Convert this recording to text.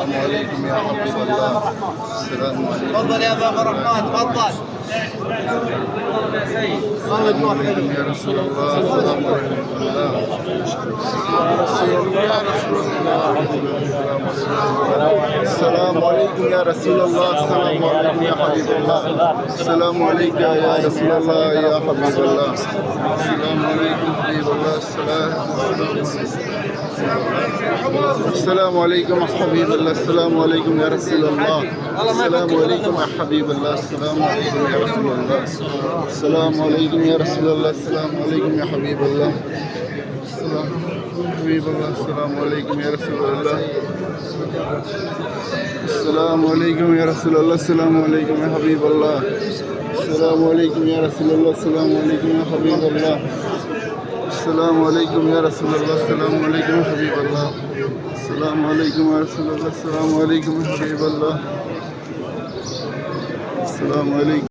السلام عليكم يا حبيب الله. السلام عليكم. تفضل يا ابا عبد الرحمن تفضل. السلام عليكم يا رسول الله. السلام عليكم يا رسول الله. السلام عليكم يا رسول الله. السلام عليكم يا حبيب الله. السلام عليك يا رسول الله يا حبيب الله. السلام عليكم حبيب الله. السلام عليكم حبيب الله. السلام عليكم يا رسول الله. السلام عليكم يا حبيب الله. السلام عليكم يا رسول الله. السلام عليكم يا رسول الله. السلام عليكم يا حبيب الله. السلام حبيب الله. السلام عليكم يا رسول الله. السلام عليكم يا رسول الله. السلام عليكم يا حبيب الله. السلام عليكم يا رسول الله. السلام عليكم يا حبيب الله. السلام عليكم يا رسول الله. السلام عليكم يا حبيب الله. السلام عليكم يا رسول الله. السلام عليكم يا حبيب الله. السلام عليكم.